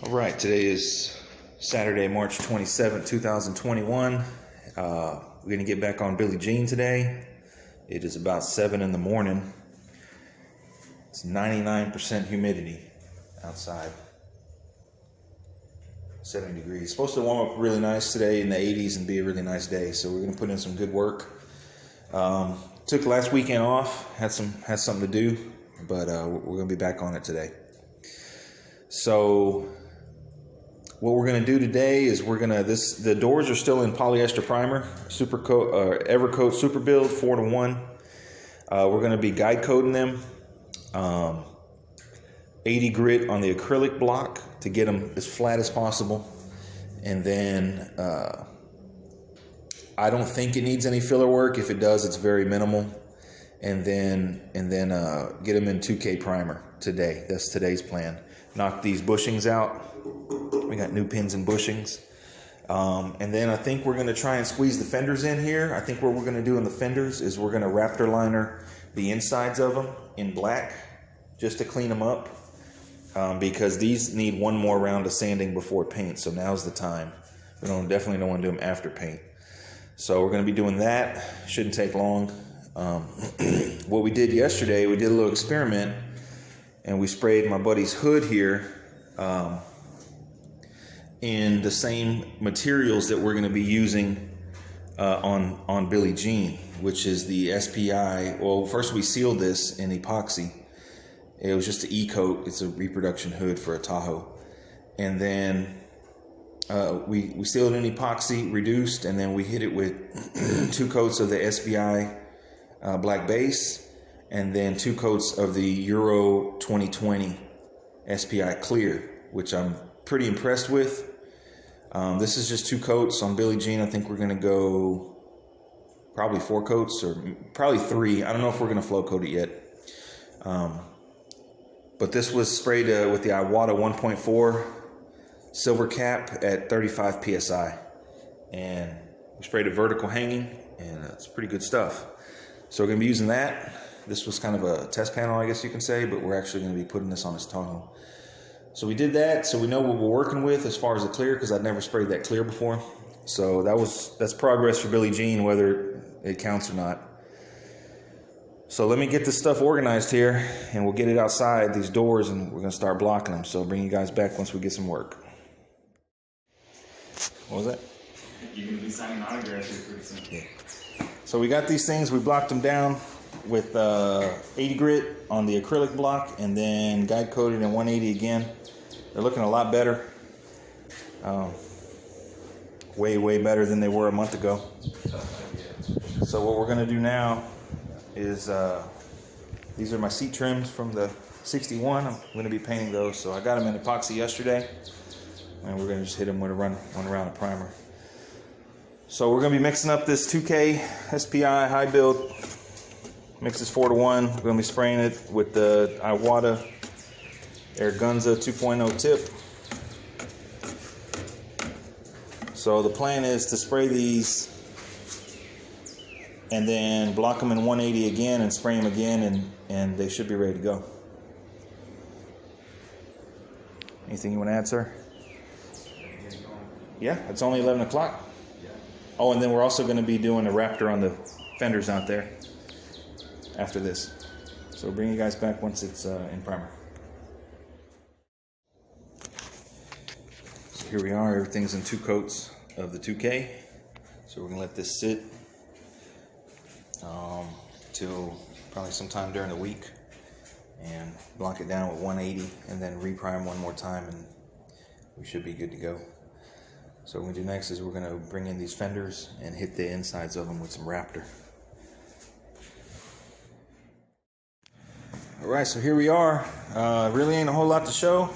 All right, today is Saturday, March 27th, 2021. We're going to get back on Billie Jean today. It is about 7 in the morning. It's 99% humidity outside. 70 degrees. It's supposed to warm up really nice today in the 80s and be a really nice day. So we're going to put in some good work. Took last weekend off. Had something to do, but we're going to be back on it today. So what we're going to do today is the doors are still in polyester primer, Evercoat Super Build 4-to-1. We're going to be guide coating them, 80 grit on the acrylic block to get them as flat as possible. And then I don't think it needs any filler work. If it does, it's very minimal. And then get them in 2K primer today. That's today's plan. Knock these bushings out. We got new pins and bushings. And then I think we're going to try and squeeze the fenders in here. I think what we're going to do in the fenders is we're going to raptor liner the insides of them in black just to clean them up. Because these need one more round of sanding before paint. So now's the time. We definitely don't want to do them after paint. So we're going to be doing that. Shouldn't take long. What we did yesterday, we did a little experiment. And we sprayed my buddy's hood here in the same materials that we're going to be using on Billie Jean, which is the SPI. Well, first we sealed this in epoxy. It was just an E-coat. It's a reproduction hood for a Tahoe. And then we sealed it in epoxy, reduced, and then we hit it with 2 coats of the SPI black base, and then 2 coats of the Euro 2020 SPI clear, which I'm pretty impressed with. This is just 2 coats on Billie Jean. I think we're going to go probably 4 coats or probably 3. I don't know if we're going to flow coat it yet. But this was sprayed with the Iwata 1.4 silver cap at 35 PSI. And we sprayed it vertical hanging, and it's pretty good stuff. So we're going to be using that. This was kind of a test panel, I guess you can say, but we're actually going to be putting this on his Tahoe. So we did that, so we know what we're working with as far as the clear, because I'd never sprayed that clear before. So that's progress for Billie Jean, whether it counts or not. So let me get this stuff organized here, and we'll get it outside, these doors, and we're going to start blocking them. So I'll bring you guys back once we get some work. What was that? You're going to be signing autographs here pretty soon. Yeah. So we got these things, we blocked them down with 80 grit on the acrylic block, and then guide coated in 180 again. They're looking a lot better. Way better than they were a month ago. So what we're going to do now is these are my seat trims from the 61. I'm going to be painting those. So I got them in epoxy yesterday, and we're going to just hit them with one round of primer. So we're going to be mixing up this 2K SPI high build. Mix is 4-to-1. We're going to be spraying it with the Iwata Ergunza 2.0 tip. So the plan is to spray these and then block them in 180 again and spray them again, and they should be ready to go. Anything you want to add, sir? Yeah, it's only 11 o'clock. Oh, and then we're also going to be doing a raptor on the fenders out there after this. So we'll bring you guys back once it's in primer. So here we are, everything's in 2 coats of the 2K. So we're gonna let this sit till probably sometime during the week and block it down with 180 and then reprime one more time, and we should be good to go. So what we're gonna do next is we're gonna bring in these fenders and hit the insides of them with some raptor. Alright, so here we are. Really ain't a whole lot to show,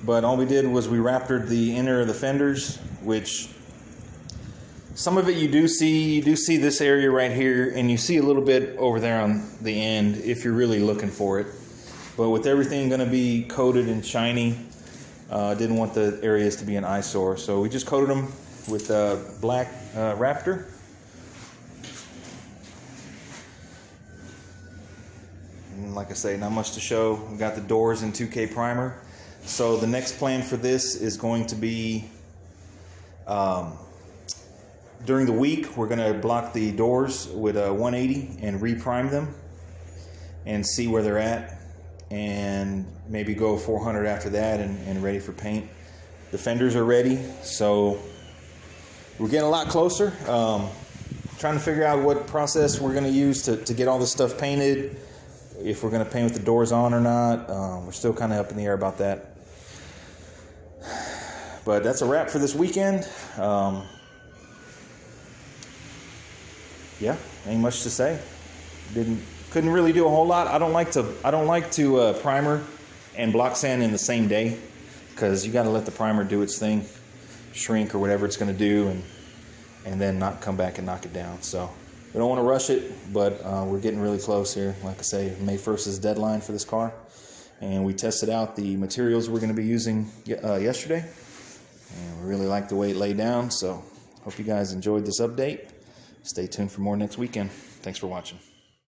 but all we did was we raptored the inner of the fenders, which some of it you do see this area right here, and you see a little bit over there on the end if you're really looking for it. But with everything going to be coated and shiny, didn't want the areas to be an eyesore, so we just coated them with black raptor. And like I say, not much to show. We got the doors in 2K primer. So the next plan for this is going to be during the week, we're going to block the doors with a 180 and reprime them and see where they're at, and maybe go 400 after that and ready for paint. The fenders are ready, so we're getting a lot closer. Trying to figure out what process we're going to use to get all this stuff painted, if we're going to paint with the doors on or not. We're still kind of up in the air about that. But that's a wrap for this weekend. Yeah, ain't much to say. Couldn't really do a whole lot. I don't like to primer and block sand in the same day, because you got to let the primer do its thing, shrink or whatever it's going to do, and then not come back and knock it down. So we don't want to rush it, but we're getting really close here. Like I say, May 1st is the deadline for this car, and we tested out the materials we're going to be using yesterday, and we really like the way it laid down. So hope you guys enjoyed this update. Stay tuned for more next weekend. Thanks for watching.